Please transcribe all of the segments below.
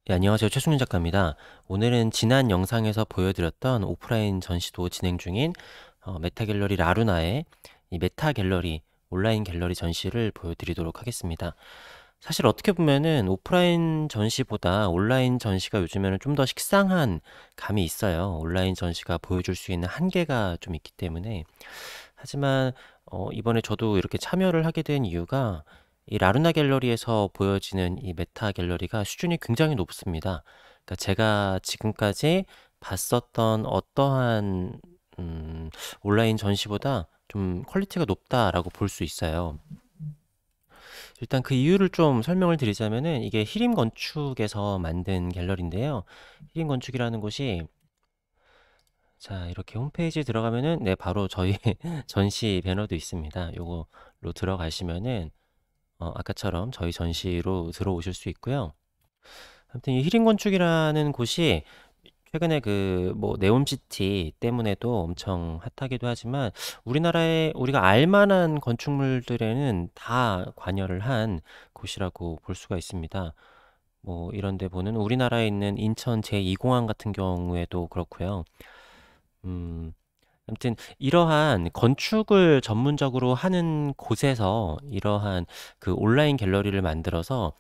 네, 안녕하세요. 최승윤 작가입니다. 오늘은 지난 영상에서 보여드렸던 오프라인 전시도 진행 중인 메타갤러리 라루나의 이 메타갤러리 온라인 갤러리 전시를 보여드리도록 하겠습니다. 사실 어떻게 보면은 오프라인 전시보다 온라인 전시가 요즘에는 좀 더 식상한 감이 있어요. 온라인 전시가 보여줄 수 있는 한계가 좀 있기 때문에. 하지만 이번에 저도 이렇게 참여를 하게 된 이유가 이 라루나 갤러리에서 보여지는 이 메타 갤러리가 수준이 굉장히 높습니다. 그러니까 제가 지금까지 봤었던 어떠한 온라인 전시보다 좀 퀄리티가 높다라고 볼 수 있어요. 일단 그 이유를 좀 설명을 드리자면은 이게 히림 건축에서 만든 갤러리인데요. 히림 건축이라는 곳이 자, 이렇게 홈페이지에 들어가면은 네, 바로 저희 전시 배너도 있습니다. 요거로 들어가시면은 아까처럼 저희 전시로 들어오실 수 있고요. 아무튼 이 히림 건축이라는 곳이 최근에 그 뭐 네옴시티 때문에도 엄청 핫하기도 하지만 우리나라에 우리가 알 만한 건축물들에는 다 관여를 한 곳이라고 볼 수가 있습니다. 뭐 이런 데 보는 우리나라에 있는 인천 제2공항 같은 경우에도 그렇고요. 음, 아무튼 이러한 건축을 전문적으로 하는 곳에서 이러한 그 온라인 갤러리를 만들어서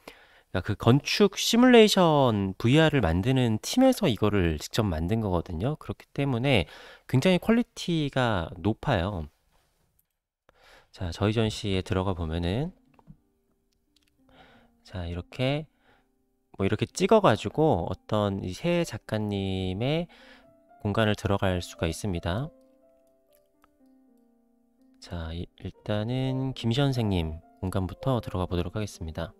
그러니까 그 건축 시뮬레이션 VR을 만드는 팀에서 이거를 직접 만든 거거든요. 그렇기 때문에 굉장히 퀄리티가 높아요. 자, 저희 전시에 들어가 보면은 자, 이렇게 뭐 이렇게 찍어가지고 어떤 이 새 작가님의 공간을 들어갈 수가 있습니다. 자, 일단은 김 선생님 공간부터 들어가 보도록 하겠습니다.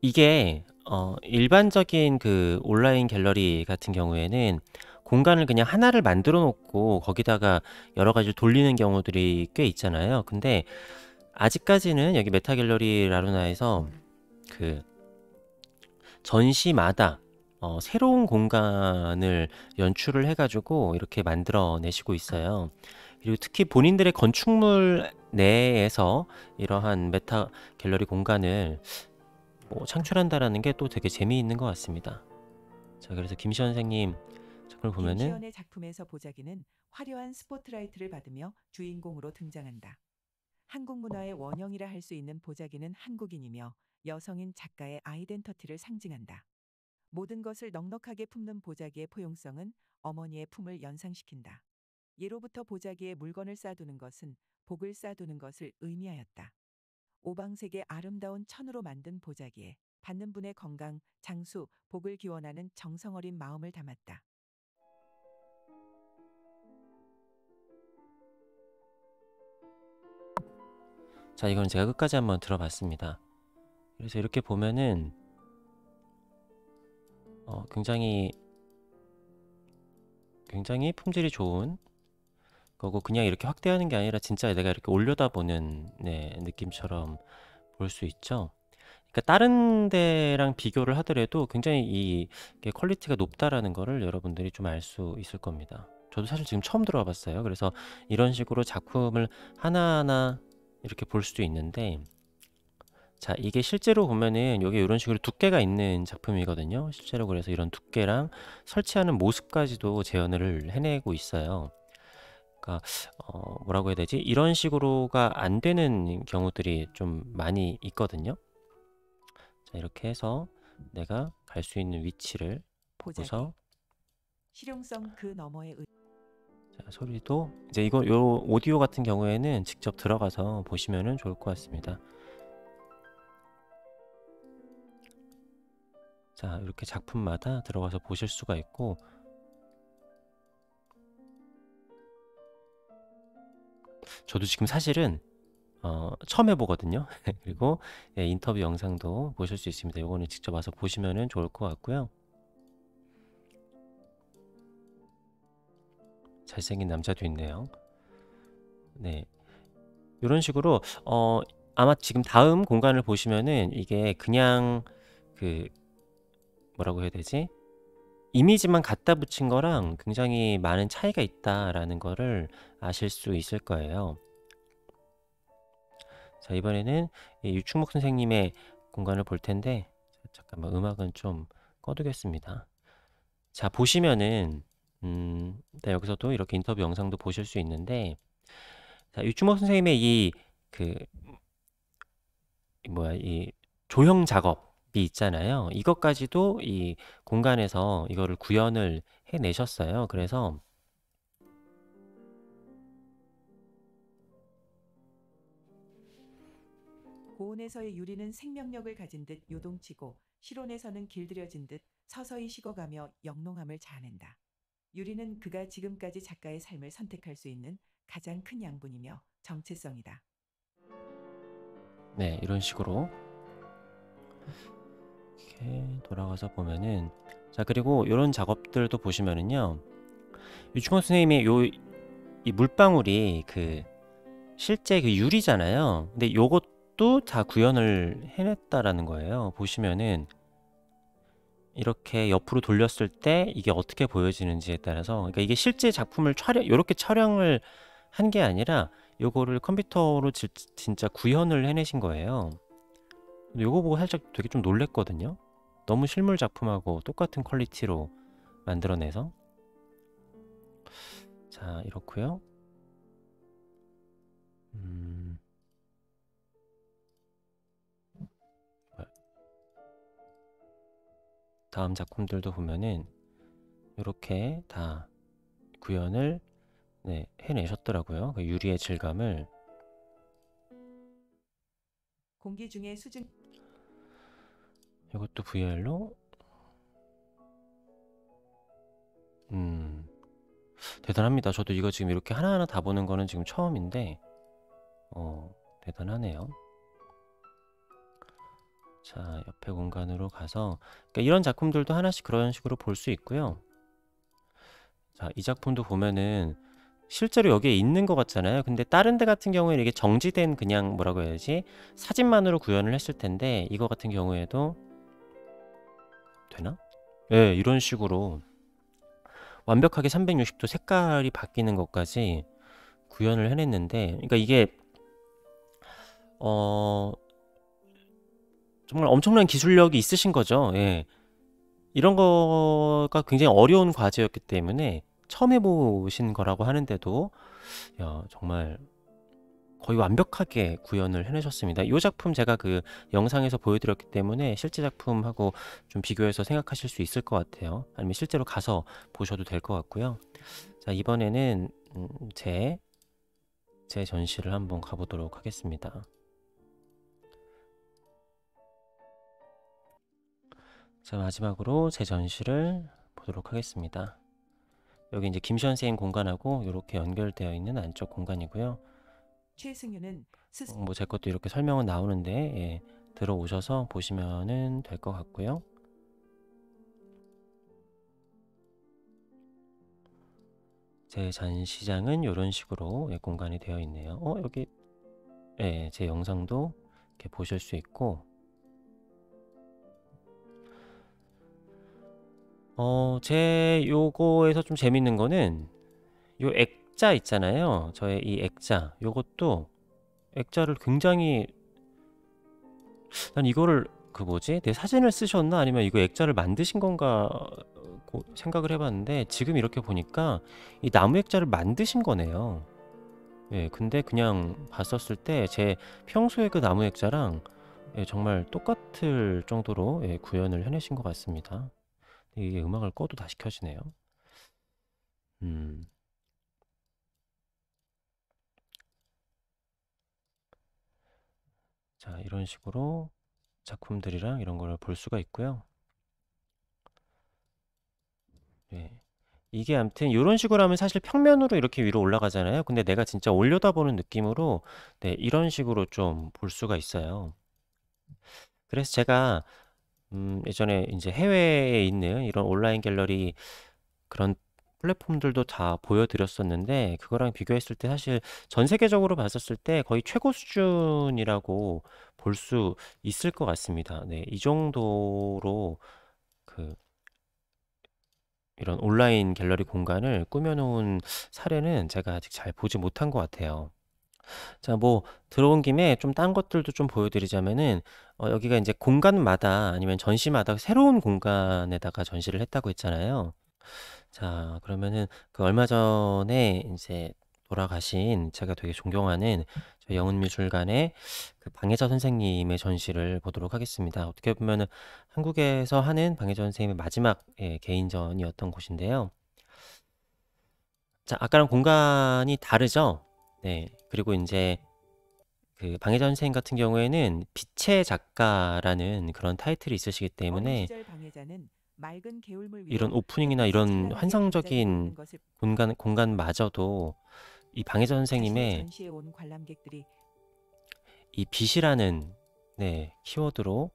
이게 일반적인 그 온라인 갤러리 같은 경우에는 공간을 그냥 하나를 만들어 놓고 거기다가 여러 가지 돌리는 경우들이 꽤 있잖아요. 근데 아직까지는 여기 메타 갤러리 라루나에서 그 전시마다 새로운 공간을 연출을 해가지고 이렇게 만들어 내시고 있어요. 그리고 특히 본인들의 건축물 내에서 이러한 메타 갤러리 공간을 창출한다라는 게 또 되게 재미있는 것 같습니다. 자, 그래서 김시원 선생님 작품을 보면은 김시연의 작품에서 보자기는 화려한 스포트라이트를 받으며 주인공으로 등장한다. 한국 문화의 원형이라 할 수 있는 보자기는 한국인이며 여성인 작가의 아이덴터티를 상징한다. 모든 것을 넉넉하게 품는 보자기의 포용성은 어머니의 품을 연상시킨다. 예로부터 보자기에 물건을 쌓아두는 것은 복을 쌓아두는 것을 의미하였다. 오방색의 아름다운 천으로 만든 보자기에 받는 분의 건강, 장수, 복을 기원하는 정성 어린 마음을 담았다. 자, 이건 제가 끝까지 한번 들어봤습니다. 그래서 이렇게 보면은 굉장히 품질이 좋은 거고 그냥 이렇게 확대하는 게 아니라 진짜 내가 이렇게 올려다보는 네, 느낌처럼 볼 수 있죠. 그러니까 다른 데랑 비교를 하더라도 굉장히 이게 퀄리티가 높다라는 거를 여러분들이 좀 알 수 있을 겁니다. 저도 사실 지금 처음 들어와 봤어요. 그래서 이런 식으로 작품을 하나하나 이렇게 볼 수도 있는데 자, 이게 실제로 보면은 여기 이런 식으로 두께가 있는 작품이거든요. 실제로 그래서 이런 두께랑 설치하는 모습까지도 재현을 해내고 있어요. 그러니까 뭐라고 해야 되지? 이런 식으로가 안 되는 경우들이 좀 많이 있거든요. 자, 이렇게 해서 내가 갈 수 있는 위치를 보자기. 보고서 실용성 그 너머의 자, 소리도 이제 이거 요 오디오 같은 경우에는 직접 들어가서 보시면은 좋을 것 같습니다. 자, 이렇게 작품마다 들어가서 보실 수가 있고 저도 지금 사실은 처음 해보거든요. 그리고 예, 인터뷰 영상도 보실 수 있습니다. 요거는 직접 와서 보시면은 좋을 것 같고요. 잘생긴 남자도 있네요. 네, 이런 식으로 아마 지금 다음 공간을 보시면은 이게 그냥 그 뭐라고 해야 되지? 이미지만 갖다 붙인 거랑 굉장히 많은 차이가 있다라는 거를 아실 수 있을 거예요. 자, 이번에는 이 유충목 선생님의 공간을 볼 텐데 잠깐만 음악은 좀 꺼두겠습니다. 자, 보시면은 네, 여기서도 이렇게 인터뷰 영상도 보실 수 있는데, 자, 유충목 선생님의 그 이 조형 작업이 있잖아요. 이것까지도 이 공간에서 이거를 구현을 해내셨어요. 그래서 고온에서의 유리는 생명력을 가진 듯 요동치고 실온에서는 길들여진 듯 서서히 식어가며 영롱함을 자아낸다. 유리는 그가 지금까지 작가의 삶을 선택할 수 있는 가장 큰 양분이며 정체성이다. 네, 이런 식으로 이렇게 돌아가서 보면은, 자, 그리고 이런 작업들도 보시면은요, 유충원 선생님이 이 물방울이 실제 유리잖아요. 근데 요것도 다 구현을 해냈다라는 거예요. 보시면은 이렇게 옆으로 돌렸을 때 이게 어떻게 보여지는지에 따라서, 그러니까 이게 실제 작품을 요렇게 촬영을 한 게 아니라 요거를 컴퓨터로 진짜 구현을 해내신 거예요. 근데 요거 보고 살짝 되게 좀 놀랬거든요. 너무 실물 작품하고 똑같은 퀄리티로 만들어내서. 자, 이렇고요. 다음 작품들도 보면은 이렇게 다 구현을 해내셨더라고요. 그 유리의 질감을. 공기 중에 수증 이것도 VR로 대단합니다. 저도 이거 지금 이렇게 하나하나 다 보는 거는 지금 처음인데 대단하네요. 자, 옆에 공간으로 가서, 그러니까 이런 작품들도 하나씩 그런 식으로 볼 수 있고요. 자, 이 작품도 보면은 실제로 여기에 있는 것 같잖아요. 근데 다른 데 같은 경우에는 이게 정지된, 그냥 뭐라고 해야지, 사진만으로 구현을 했을 텐데, 이거 같은 경우에도 되나? 예, 이런 식으로 완벽하게 360도 색깔이 바뀌는 것까지 구현을 해냈는데, 그러니까 이게 정말 엄청난 기술력이 있으신 거죠. 예. 이런 거가 굉장히 어려운 과제였기 때문에 처음 해보신 거라고 하는데도, 야, 정말 거의 완벽하게 구현을 해내셨습니다. 이 작품 제가 그 영상에서 보여드렸기 때문에 실제 작품하고 좀 비교해서 생각하실 수 있을 것 같아요. 아니면 실제로 가서 보셔도 될 것 같고요. 자, 이번에는 제 전시를 한번 가보도록 하겠습니다. 자, 마지막으로 제 전시를 보도록 하겠습니다. 여기 이제 김시현 선생님 공간하고 이렇게 연결되어 있는 안쪽 공간이고요. 최승유는 뭐 제 것도 이렇게 설명은 나오는데 들어오셔서 보시면은 될 것 같고요. 제 전시장은 이런 식으로 공간이 되어 있네요. 여기 제 영상도 이렇게 보실 수 있고, 제 요거에서 좀 재밌는 거는 요 액자 있잖아요. 저의 이 액자, 요것도 액자를 굉장히, 난 이거를 내 사진을 쓰셨나 아니면 이거 액자를 만드신 건가 생각을 해봤는데, 지금 이렇게 보니까 이 나무 액자를 만드신 거네요. 예, 근데 그냥 봤었을 때 제 평소에 그 나무 액자랑 정말 똑같을 정도로 구현을 해내신 것 같습니다. 이게 음악을 꺼도 다시 켜지네요. 음. 자, 이런 식으로 작품들이랑 이런 걸 볼 수가 있고요. 예. 이게 아무튼 이런 식으로 하면 사실 평면으로 이렇게 위로 올라가잖아요. 근데 내가 진짜 올려다보는 느낌으로 이런 식으로 좀 볼 수가 있어요. 그래서 제가 예전에 이제 해외에 있는 이런 온라인 갤러리 그런 플랫폼들도 다 보여드렸었는데, 그거랑 비교했을 때 사실 전 세계적으로 봤었을 때 거의 최고 수준이라고 볼 수 있을 것 같습니다. 네, 이 정도로 이런 온라인 갤러리 공간을 꾸며놓은 사례는 제가 아직 잘 보지 못한 것 같아요. 자, 뭐 들어온 김에 좀 딴 것들도 좀 보여드리자면은 여기가 이제 공간마다 아니면 전시마다 새로운 공간에다가 전시를 했다고 했잖아요. 자, 그러면은 그 얼마 전에 이제 돌아가신 제가 되게 존경하는 저희 영훈미술관의 그 방혜자 선생님의 전시를 보도록 하겠습니다. 어떻게 보면은 한국에서 하는 방혜자 선생님의 마지막 개인전이었던 곳인데요. 자, 아까랑 공간이 다르죠? 네. 그리고 이제 그 방혜자 선생님 같은 경우에는 빛의 작가라는 그런 타이틀이 있으시기 어린 때문에 시절 방해자는 맑은 개울물 이런 위로 오프닝이나 햇빛이 이런 찬란하게 반짝이고 있는 환상적인 것을 공간마저도 이 방혜자 자신의 선생님의 전시에 온 관람객들이 이 빛이라는 키워드로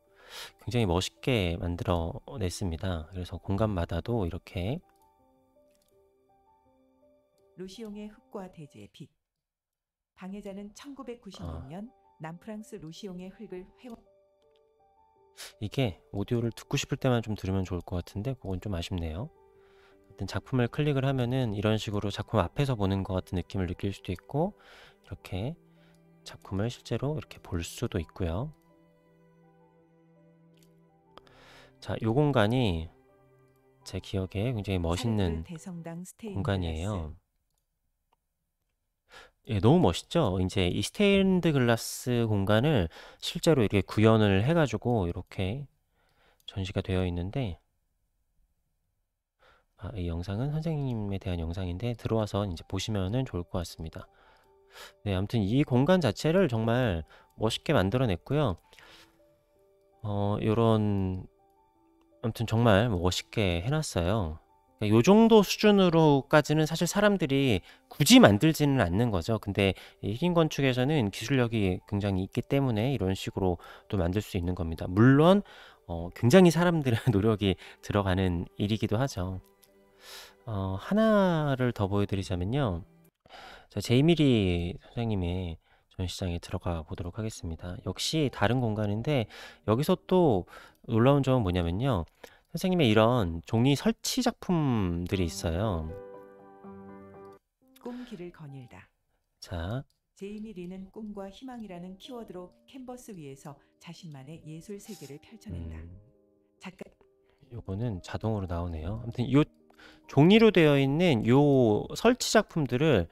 굉장히 멋있게 만들어 냈습니다. 그래서 공간마다도 이렇게 루시옹의 흙과 대지의 빛. 방해자는 1996년 남프랑스 루시옹의 흙을 회원 이게 오디오를 듣고 싶을 때만 좀 들으면 좋을 것 같은데 그건 좀 아쉽네요. 하여튼 작품을 클릭을 하면은 이런 식으로 작품 앞에서 보는 것 같은 느낌을 느낄 수도 있고 이렇게 작품을 실제로 이렇게 볼 수도 있고요. 자, 이 공간이 제 기억에 굉장히 사르트르 멋있는 대성당 스테인드 글라스. 공간이에요. 예, 너무 멋있죠? 이제 이 스테인드 글라스 공간을 실제로 이렇게 구현을 해가지고 이렇게 전시가 되어 있는데, 이 영상은 선생님에 대한 영상인데 들어와서 이제 보시면은 좋을 것 같습니다. 네, 아무튼 이 공간 자체를 정말 멋있게 만들어냈고요. 요런 아무튼 정말 멋있게 해놨어요. 그러니까 요 정도 수준으로까지는 사실 사람들이 굳이 만들지는 않는 거죠. 근데 이 힐링 건축에서는 기술력이 굉장히 있기 때문에 이런 식으로 또 만들 수 있는 겁니다. 물론 굉장히 사람들의 노력이 들어가는 일이기도 하죠. 하나를 더 보여드리자면요. 자, 제이미리 선생님의 전시장에 들어가 보도록 하겠습니다. 역시 다른 공간인데 여기서 또 놀라운 점은 뭐냐면요. 선생님의 이런 종이 설치 작품들이 있어요. 꿈 길을 거닐다. 자, 제이미 리는 꿈과 희망이라는 키워드로 캔버스 위에서 자신만의 예술 세계를 펼쳐낸다. 음, 작가 요거는 자동으로 나오네요. 아무튼 요 종이로 되어 있는 요 설치 작품들을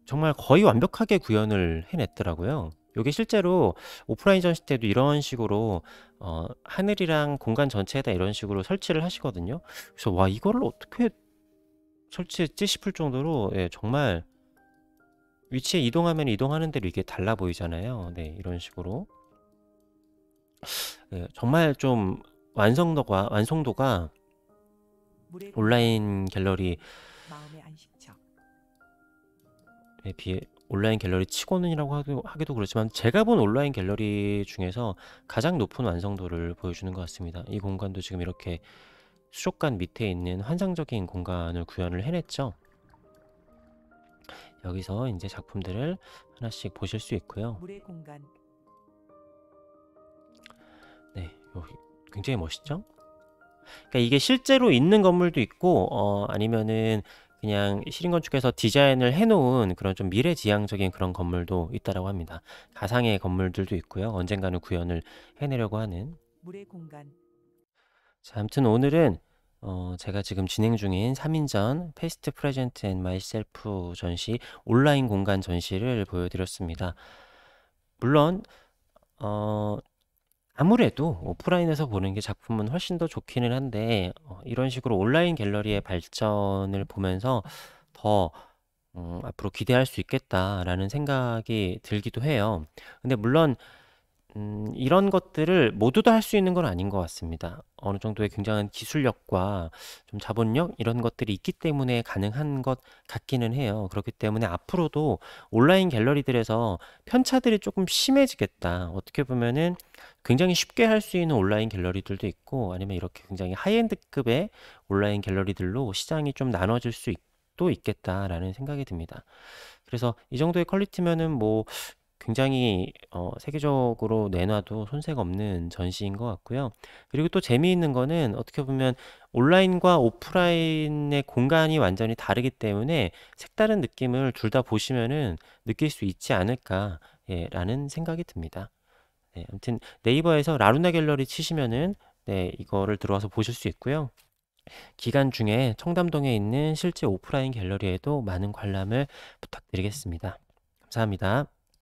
정말 거의 완벽하게 구현을 해냈더라고요. 요게 실제로 오프라인 전시 때도 이런 식으로 하늘이랑 공간 전체에다 이런 식으로 설치를 하시거든요. 그래서 와, 이거를 어떻게 설치했지 싶을 정도로 정말 위치에 이동하면 이동하는 대로 이게 달라 보이잖아요. 네, 이런 식으로 정말 좀 완성도가 물의 공간, 온라인 갤러리에 마음의 안식처. 비해 온라인 갤러리 치고는이라고 하기도 그렇지만 제가 본 온라인 갤러리 중에서 가장 높은 완성도를 보여주는 것 같습니다. 이 공간도 지금 이렇게 수족관 밑에 있는 환상적인 공간을 구현을 해냈죠. 여기서 이제 작품들을 하나씩 보실 수 있고요. 물의 공간, 네, 여기 굉장히 멋있죠? 그러니까 이게 실제로 있는 건물도 있고 아니면은 그냥 시린건축에서 디자인을 해놓은 그런 좀 미래지향적인 그런 건물도 있다라고 합니다. 가상의 건물들도 있고요. 언젠가는 구현을 해내려고 하는. 물의 공간, 자, 아무튼 오늘은 제가 지금 진행 중인 3인전 Past, Present and Myself 전시 온라인 공간 전시를 보여드렸습니다. 물론 아무래도 오프라인에서 보는 게 작품은 훨씬 더 좋기는 한데 이런 식으로 온라인 갤러리의 발전을 보면서 더 앞으로 기대할 수 있겠다라는 생각이 들기도 해요. 근데 물론 이런 것들을 모두 다 할 수 있는 건 아닌 것 같습니다. 어느 정도의 굉장한 기술력과 좀 자본력 이런 것들이 있기 때문에 가능한 것 같기는 해요. 그렇기 때문에 앞으로도 온라인 갤러리들에서 편차들이 조금 심해지겠다. 어떻게 보면은 굉장히 쉽게 할 수 있는 온라인 갤러리들도 있고 아니면 이렇게 굉장히 하이엔드급의 온라인 갤러리들로 시장이 좀 나눠질 수 또 있겠다라는 생각이 듭니다. 그래서 이 정도의 퀄리티면은 뭐 굉장히 세계적으로 내놔도 손색 없는 전시인 것 같고요. 그리고 또 재미있는 거는 어떻게 보면 온라인과 오프라인의 공간이 완전히 다르기 때문에 색다른 느낌을 둘 다 보시면은 느낄 수 있지 않을까, 예, 라는 생각이 듭니다. 네, 아무튼 네이버에서 라루나 갤러리 치시면은 네, 이거를 들어와서 보실 수 있고요. 기간 중에 청담동에 있는 실제 오프라인 갤러리에도 많은 관람을 부탁드리겠습니다. 감사합니다.